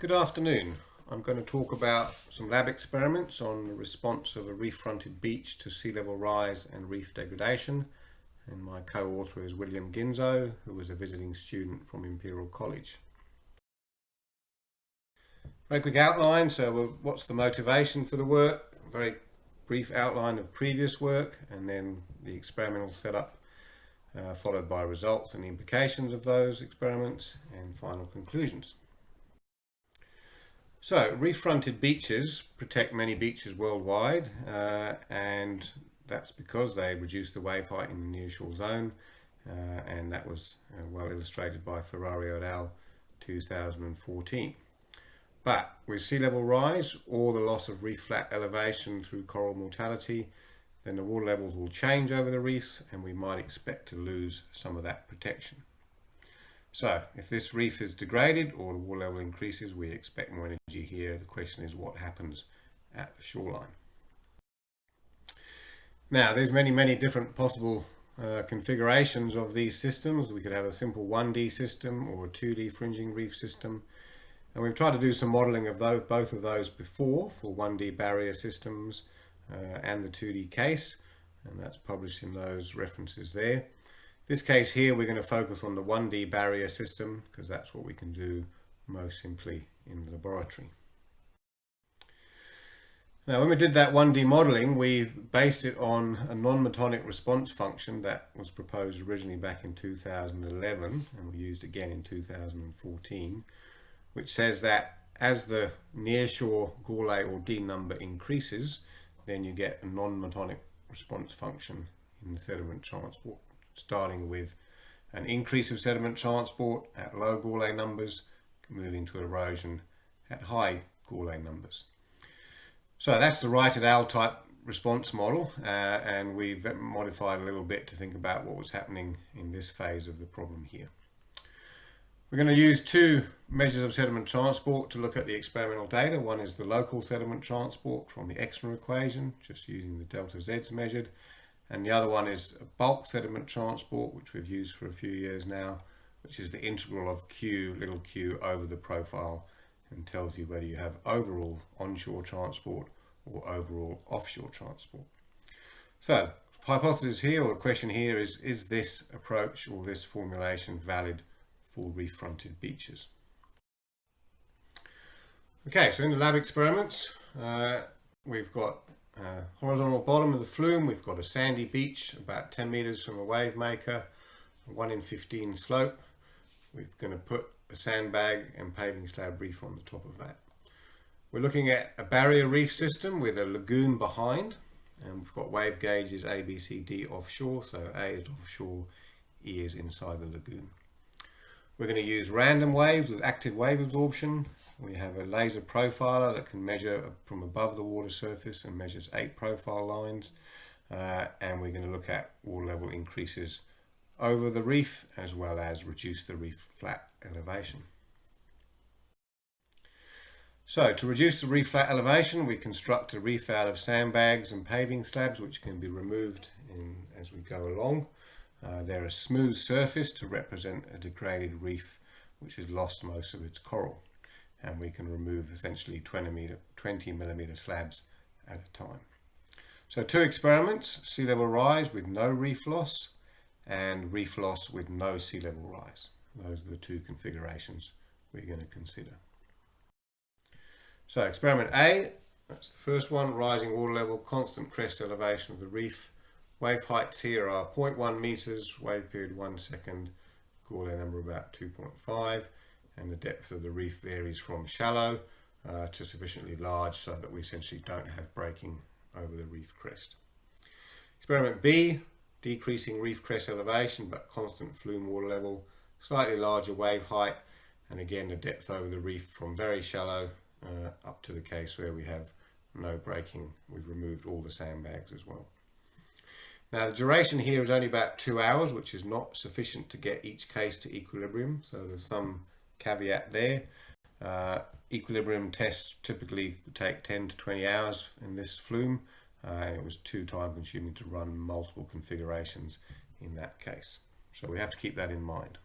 Good afternoon. I'm going to talk about some lab experiments on the response of a reef-fronted beach to sea level rise and reef degradation. And my co-author is William Ginzo, who was a visiting student from Imperial College. Very quick outline. So what's the motivation for the work? A very brief outline of previous work, and then the experimental setup, followed by results and implications of those experiments, and final conclusions. So, reef-fronted beaches protect many beaches worldwide, and that's because they reduce the wave height in the nearshore zone, and that was well illustrated by Ferrario et al. 2014. But with sea level rise or the loss of reef flat elevation through coral mortality, then the water levels will change over the reefs, and we might expect to lose some of that protection. So, if this reef is degraded or the water level increases, we expect more energy here. The question is what happens at the shoreline. Now, there's many different possible configurations of these systems. We could have a simple 1D system or a 2D fringing reef system. And we've tried to do some modelling of both of those before for 1D barrier systems and the 2D case. And that's published in those references there. This case here, we're going to focus on the 1D barrier system because that's what we can do most simply in the laboratory. Now, when we did that 1D modeling, we based it on a non-metonic response function that was proposed originally back in 2011 and we used again in 2014, which says that as the nearshore Gaulet or D number increases, then you get a non-metonic response function in the sediment transport, starting with an increase of sediment transport at low Gaulet numbers, moving to erosion at high Gaulet numbers. So that's the Wright et al. Type response model, and we've modified a little bit to think about what was happening in this phase of the problem here. We're going to use two measures of sediment transport to look at the experimental data. One is the local sediment transport from the Exner equation, just using the delta Z's measured. And the other one is bulk sediment transport, which we've used for a few years now, which is the integral of Q, little q, over the profile and tells you whether you have overall onshore transport or overall offshore transport. So, the hypothesis here, or the question here is this approach or this formulation valid for reef-fronted beaches? Okay, so in the lab experiments, we've got horizontal bottom of the flume, we've got a sandy beach about 10 meters from a wave maker, 1 in 15 slope. We're going to put a sandbag and paving slab reef on the top of that. We're looking at a barrier reef system with a lagoon behind, and we've got wave gauges A, B, C, D offshore, so A is offshore, E is inside the lagoon. We're going to use random waves with active wave absorption. We have a laser profiler that can measure from above the water surface and measures 8 profile lines. And we're going to look at water level increases over the reef as well as reduce the reef flat elevation. So to reduce the reef flat elevation, we construct a reef out of sandbags and paving slabs which can be removed as we go along. They're a smooth surface to represent a degraded reef which has lost most of its coral. And we can remove essentially 20 millimeter slabs at a time. So two experiments, sea level rise with no reef loss and reef loss with no sea level rise. Those are the two configurations we're going to consider. So experiment A, that's the first one, rising water level, constant crest elevation of the reef. Wave heights here are 0.1 meters, wave period 1 second, Gaulet number about 2.5. And the depth of the reef varies from shallow to sufficiently large so that we essentially don't have breaking over the reef crest. Experiment B, decreasing reef crest elevation but constant flume water level, slightly larger wave height, and again the depth over the reef from very shallow up to the case where we have no breaking. We've removed all the sandbags as well. Now the duration here is only about 2 hours, which is not sufficient to get each case to equilibrium, so there's some caveat there. Equilibrium tests typically take 10 to 20 hours in this flume, and it was too time consuming to run multiple configurations in that case. So we have to keep that in mind.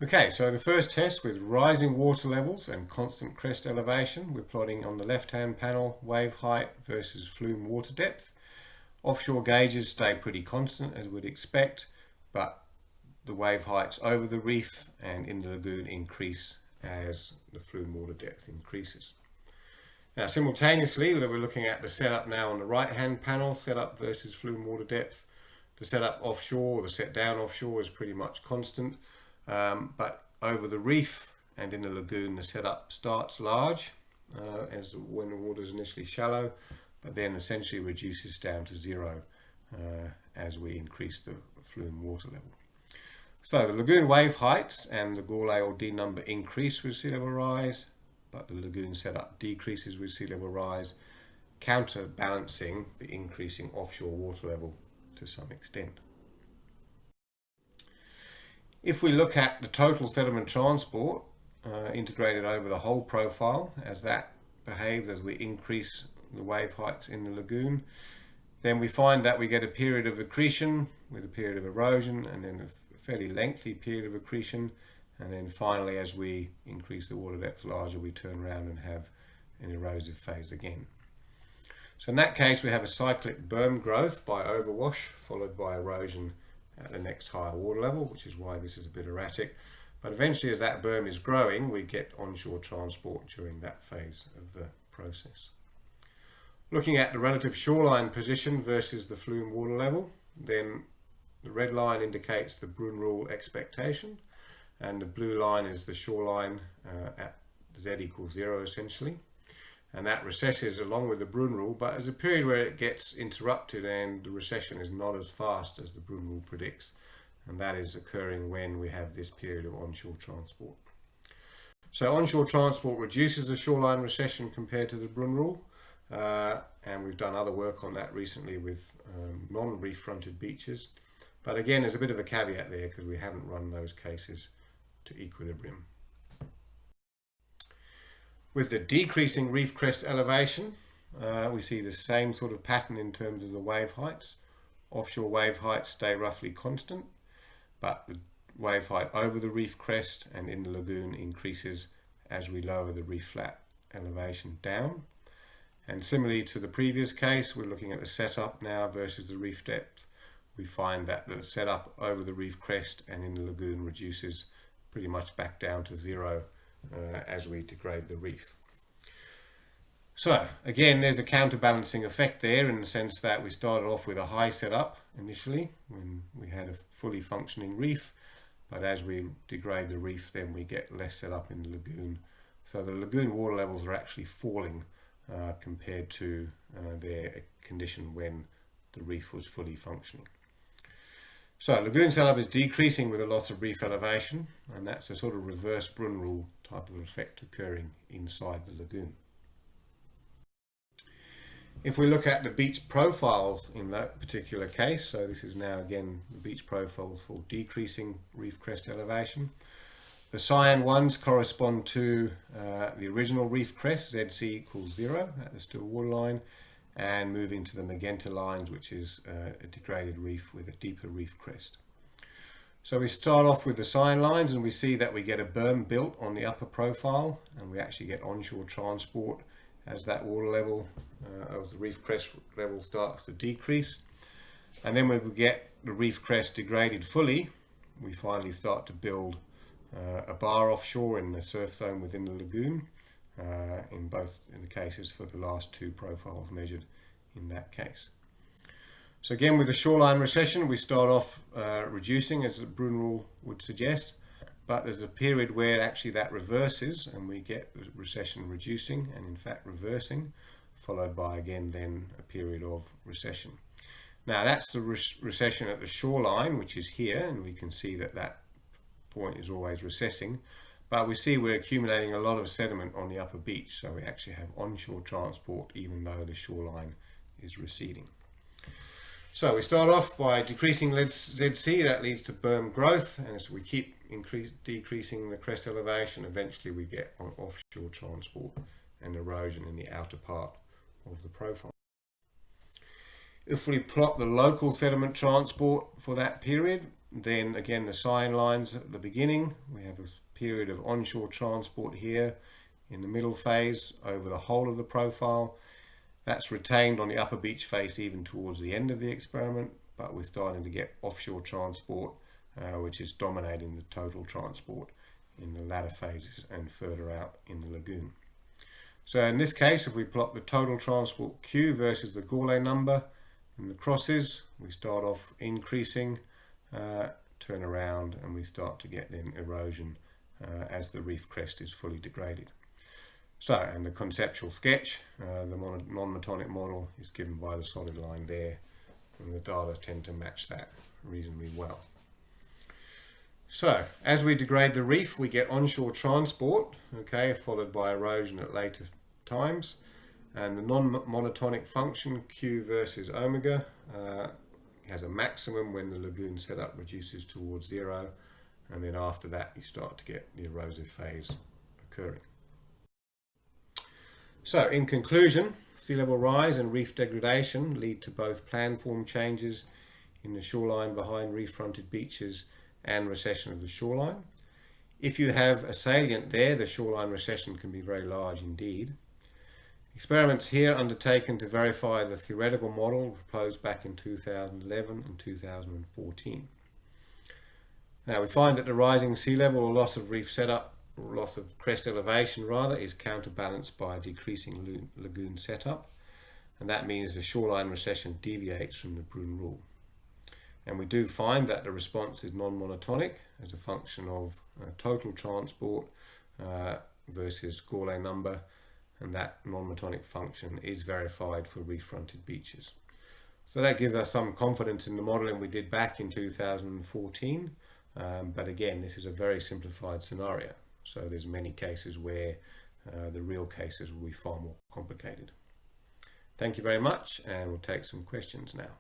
Okay, so the first test with rising water levels and constant crest elevation, we're plotting on the left-hand panel wave height versus flume water depth. Offshore gauges stay pretty constant as we'd expect, but the wave heights over the reef and in the lagoon increase as the flume water depth increases. Now simultaneously, we're looking at the setup now on the right-hand panel, setup versus flume water depth. The setup offshore, the set down offshore is pretty much constant, but over the reef and in the lagoon, the setup starts large as when the water is initially shallow, but then essentially reduces down to zero as we increase the flume water level. So the lagoon wave heights and the Gourlay or D number increase with sea level rise, but the lagoon setup decreases with sea level rise, counterbalancing the increasing offshore water level to some extent. If we look at the total sediment transport integrated over the whole profile, as that behaves as we increase the wave heights in the lagoon, then we find that we get a period of accretion with a period of erosion and then a fairly lengthy period of accretion, and then finally as we increase the water depth larger we turn around and have an erosive phase again. So in that case we have a cyclic berm growth by overwash followed by erosion at the next higher water level, which is why this is a bit erratic, but eventually as that berm is growing we get onshore transport during that phase of the process. Looking at the relative shoreline position versus the flume water level, then the red line indicates the Brun rule expectation and the blue line is the shoreline at z equals 0 essentially, and that recesses along with the Brun rule, but there's a period where it gets interrupted and the recession is not as fast as the Brun rule predicts, and that is occurring when we have this period of onshore transport. So onshore transport reduces the shoreline recession compared to the Brun rule, and we've done other work on that recently with non-reef fronted beaches, but again there's a bit of a caveat there because we haven't run those cases to equilibrium. With the decreasing reef crest elevation, we see the same sort of pattern in terms of the wave heights. Offshore wave heights stay roughly constant, but the wave height over the reef crest and in the lagoon increases as we lower the reef flat elevation down. And similarly to the previous case, we're looking at the setup now versus the reef depth. We find that the setup over the reef crest and in the lagoon reduces pretty much back down to 0 as we degrade the reef. So again, there's a counterbalancing effect there in the sense that we started off with a high setup initially when we had a fully functioning reef, but as we degrade the reef then we get less setup in the lagoon. So the lagoon water levels are actually falling compared to their condition when the reef was fully functioning. So lagoon setup is decreasing with a loss of reef elevation, and that's a sort of reverse Brun rule type of effect occurring inside the lagoon. If we look at the beach profiles in that particular case, so this is now again the beach profiles for decreasing reef crest elevation. The cyan ones correspond to the original reef crest, ZC equals 0 at the still water line, and moving to the magenta lines, which is a degraded reef with a deeper reef crest. So we start off with the cyan lines and we see that we get a berm built on the upper profile, and we actually get onshore transport as that water level of the reef crest level starts to decrease. And then when we get the reef crest degraded fully, we finally start to build a bar offshore in the surf zone within the lagoon, in the cases for the last two profiles measured in that case. So again, with the shoreline recession, we start off reducing as the Brun rule would suggest, but there's a period where actually that reverses and we get the recession reducing and in fact reversing, followed by again then a period of recession. Now that's the recession at the shoreline, which is here, and we can see that that point is always recessing, but we see we're accumulating a lot of sediment on the upper beach, so we actually have onshore transport even though the shoreline is receding. So we start off by decreasing ZC, that leads to berm growth, and as we keep decreasing the crest elevation, eventually we get on offshore transport and erosion in the outer part of the profile. If we plot the local sediment transport for that period, then again the sign lines at the beginning. We have a period of onshore transport here in the middle phase over the whole of the profile. That's retained on the upper beach face even towards the end of the experiment, but we're starting to get offshore transport, which is dominating the total transport in the latter phases and further out in the lagoon. So in this case, if we plot the total transport Q versus the Gaulet number in the crosses, we start off increasing, turn around, and we start to get then erosion as the reef crest is fully degraded. So, and the conceptual sketch, the non-metonic model is given by the solid line there, and the data tend to match that reasonably well. So, as we degrade the reef, we get onshore transport, okay, followed by erosion at later times, and the non-monotonic function Q versus omega has a maximum when the lagoon setup reduces towards zero, and then after that you start to get the erosive phase occurring. So, in conclusion, sea level rise and reef degradation lead to both planform changes in the shoreline behind reef-fronted beaches and recession of the shoreline. If you have a salient there, the shoreline recession can be very large indeed. Experiments here undertaken to verify the theoretical model proposed back in 2011 and 2014. Now, we find that the rising sea level or loss of reef setup, or loss of crest elevation rather, is counterbalanced by a decreasing lagoon setup, and that means the shoreline recession deviates from the Brun rule. And we do find that the response is non-monotonic as a function of total transport versus Gaulet number, and that non-monotonic function is verified for reef-fronted beaches. So that gives us some confidence in the modelling we did back in 2014, but again, this is a very simplified scenario. So there's many cases where the real cases will be far more complicated. Thank you very much, and we'll take some questions now.